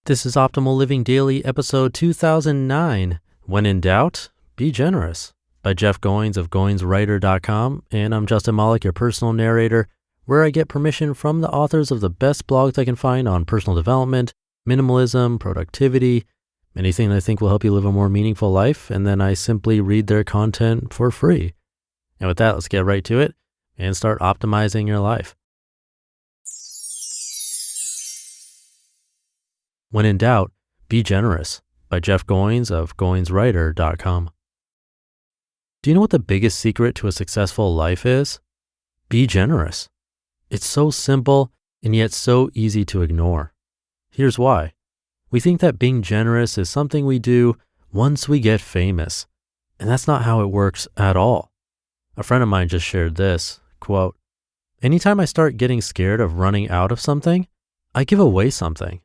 This is Optimal Living Daily, episode 2009. When in doubt, be generous, by Jeff Goins of GoinsWriter.com. And I'm Justin Malik, your personal narrator, where I get permission from the authors of the best blogs I can find on personal development, minimalism, productivity, anything I think will help you live a more meaningful life. And then I simply read their content for free. And with that, let's get right to it and start optimizing your life. When in doubt, be generous, by Jeff Goins of GoinsWriter.com. Do you know what the biggest secret to a successful life is? Be generous. It's so simple and yet so easy to ignore. Here's why. We think that being generous is something we do once we get famous, and that's not how it works at all. A friend of mine just shared this, quote, "Anytime I start getting scared of running out of something, I give away something.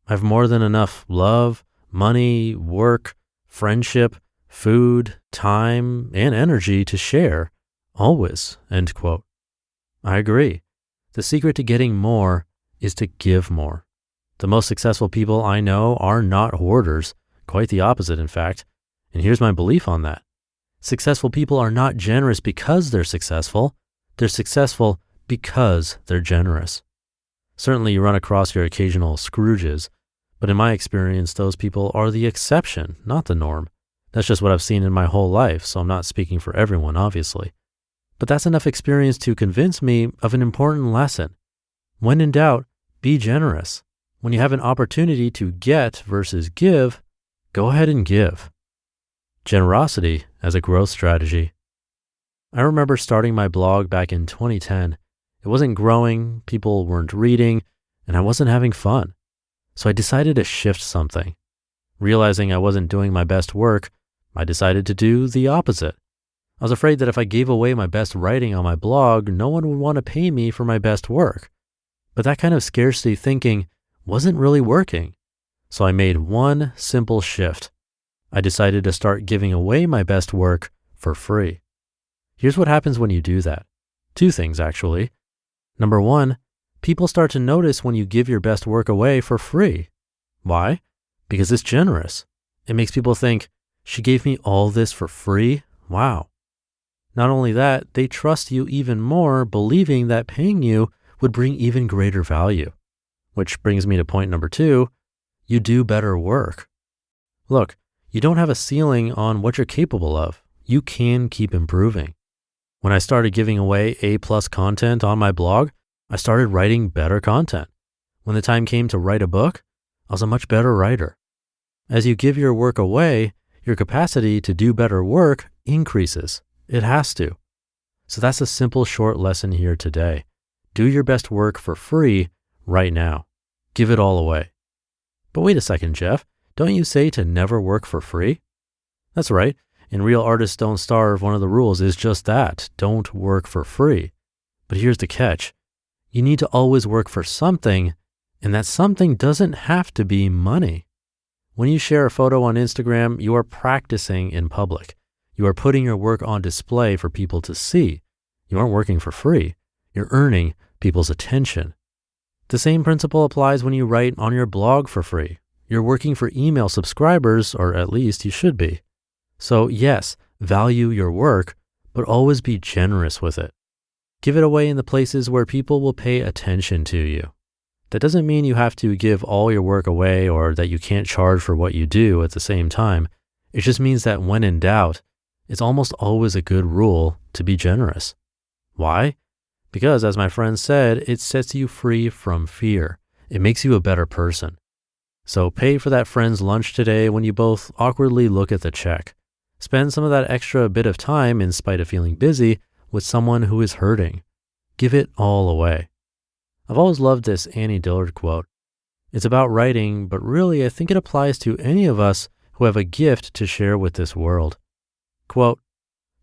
I have more than enough love, money, work, friendship, food, time, and energy to share, always," end quote. I agree. The secret to getting more is to give more. The most successful people I know are not hoarders, quite the opposite, in fact. And here's my belief on that. Successful people are not generous because they're successful. They're successful because they're generous. Certainly you run across your occasional Scrooges, but in my experience, those people are the exception, not the norm. That's just what I've seen in my whole life, so I'm not speaking for everyone, obviously. But that's enough experience to convince me of an important lesson. When in doubt, be generous. When you have an opportunity to get versus give, go ahead and give. Generosity as a growth strategy. I remember starting my blog back in 2010. It wasn't growing, people weren't reading, and I wasn't having fun. So I decided to shift something. Realizing I wasn't doing my best work, I decided to do the opposite. I was afraid that if I gave away my best writing on my blog, no one would want to pay me for my best work. But that kind of scarcity thinking wasn't really working. So I made one simple shift. I decided to start giving away my best work for free. Here's what happens when you do that. Two things, actually. Number one, people start to notice when you give your best work away for free. Why? Because it's generous. It makes people think, she gave me all this for free? Wow. Not only that, they trust you even more, believing that paying you would bring even greater value. Which brings me to point number two, you do better work. Look, you don't have a ceiling on what you're capable of. You can keep improving. When I started giving away A+ content on my blog, I started writing better content. When the time came to write a book, I was a much better writer. As you give your work away, your capacity to do better work increases. It has to. So that's a simple, short lesson here today. Do your best work for free right now. Give it all away. But wait a second, Jeff. Don't you say to never work for free? That's right. In Real Artists Don't Starve, one of the rules is just that. Don't work for free. But here's the catch. You need to always work for something, and that something doesn't have to be money. When you share a photo on Instagram, you are practicing in public. You are putting your work on display for people to see. You aren't working for free. You're earning people's attention. The same principle applies when you write on your blog for free. You're working for email subscribers, or at least you should be. So yes, value your work, but always be generous with it. Give it away in the places where people will pay attention to you. That doesn't mean you have to give all your work away or that you can't charge for what you do at the same time. It just means that when in doubt, it's almost always a good rule to be generous. Why? Because as my friend said, it sets you free from fear. It makes you a better person. So pay for that friend's lunch today when you both awkwardly look at the check. Spend some of that extra bit of time, in spite of feeling busy, with someone who is hurting. Give it all away. I've always loved this Annie Dillard quote. It's about writing, but really I think it applies to any of us who have a gift to share with this world. Quote,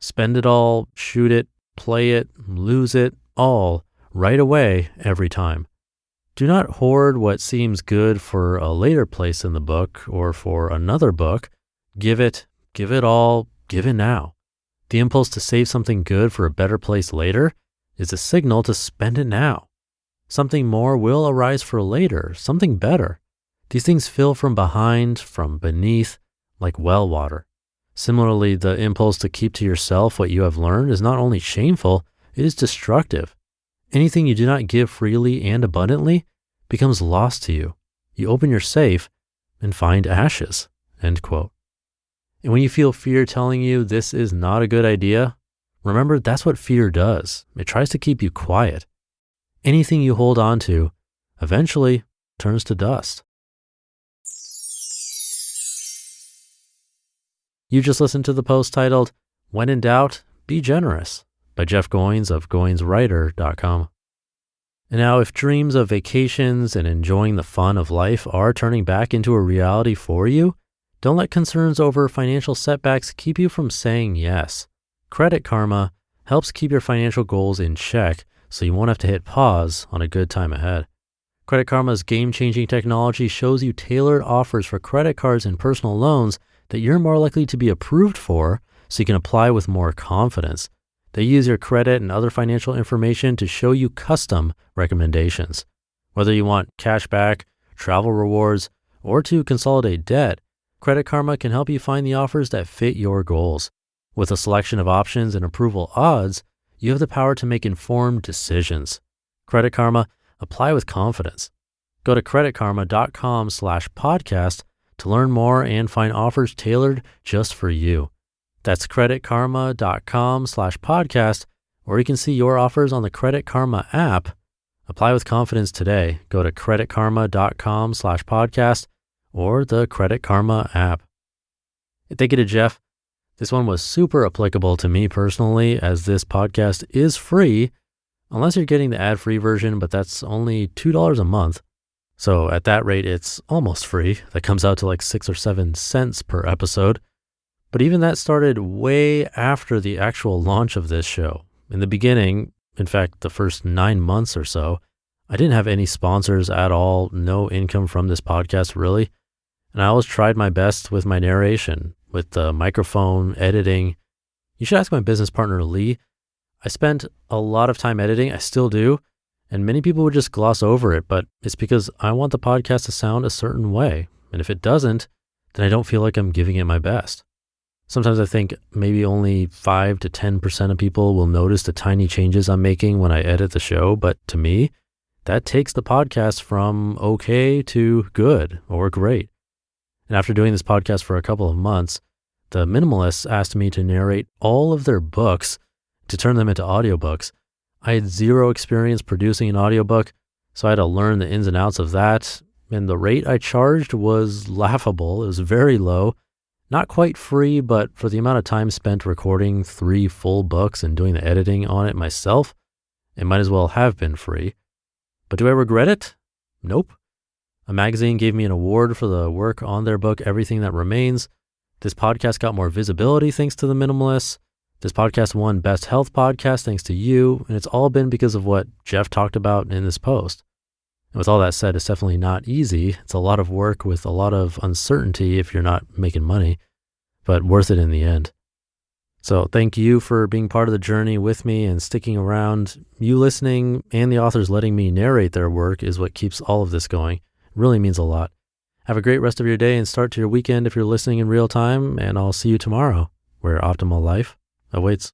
spend it all, shoot it, play it, lose it, all, right away, every time. Do not hoard what seems good for a later place in the book or for another book. Give it all, give it now. The impulse to save something good for a better place later is a signal to spend it now. Something more will arise for later, something better. These things fill from behind, from beneath, like well water. Similarly, the impulse to keep to yourself what you have learned is not only shameful, it is destructive. Anything you do not give freely and abundantly becomes lost to you. You open your safe and find ashes." End quote. And when you feel fear telling you this is not a good idea, remember that's what fear does. It tries to keep you quiet. Anything you hold on to eventually turns to dust. You just listened to the post titled, "When in Doubt, Be Generous" by Jeff Goins of GoinsWriter.com. And now, if dreams of vacations and enjoying the fun of life are turning back into a reality for you, don't let concerns over financial setbacks keep you from saying yes. Credit Karma helps keep your financial goals in check so you won't have to hit pause on a good time ahead. Credit Karma's game-changing technology shows you tailored offers for credit cards and personal loans that you're more likely to be approved for so you can apply with more confidence. They use your credit and other financial information to show you custom recommendations. Whether you want cash back, travel rewards, or to consolidate debt, Credit Karma can help you find the offers that fit your goals. With a selection of options and approval odds, you have the power to make informed decisions. Credit Karma, apply with confidence. Go to creditkarma.com/podcast to learn more and find offers tailored just for you. That's creditkarma.com/podcast, or you can see your offers on the Credit Karma app. Apply with confidence today. Go to creditkarma.com/podcast or the Credit Karma app. Thank you to Jeff. This one was super applicable to me personally, as this podcast is free, unless you're getting the ad-free version, but that's only $2 a month. So at that rate, it's almost free. That comes out to like 6 or 7 cents per episode. But even that started way after the actual launch of this show. In the beginning, in fact, the first 9 months or so, I didn't have any sponsors at all, no income from this podcast really. And I always tried my best with my narration, with the microphone, editing. You should ask my business partner, Lee. I spent a lot of time editing, I still do, and many people would just gloss over it, but it's because I want the podcast to sound a certain way. And if it doesn't, then I don't feel like I'm giving it my best. Sometimes I think maybe only 5 to 10% of people will notice the tiny changes I'm making when I edit the show, but to me, that takes the podcast from okay to good or great. And after doing this podcast for a couple of months, the minimalists asked me to narrate all of their books to turn them into audiobooks. I had zero experience producing an audiobook, so I had to learn the ins and outs of that. And the rate I charged was laughable. It was very low. Not quite free, but for the amount of time spent recording 3 full books and doing the editing on it myself, it might as well have been free. But do I regret it? Nope. A magazine gave me an award for the work on their book, Everything That Remains. This podcast got more visibility thanks to the minimalists. This podcast won Best Health Podcast thanks to you, and it's all been because of what Jeff talked about in this post. And with all that said, it's definitely not easy. It's a lot of work with a lot of uncertainty if you're not making money, but worth it in the end. So thank you for being part of the journey with me and sticking around. You listening and the authors letting me narrate their work is what keeps all of this going. It really means a lot. Have a great rest of your day and start to your weekend if you're listening in real time, and I'll see you tomorrow where optimal life awaits.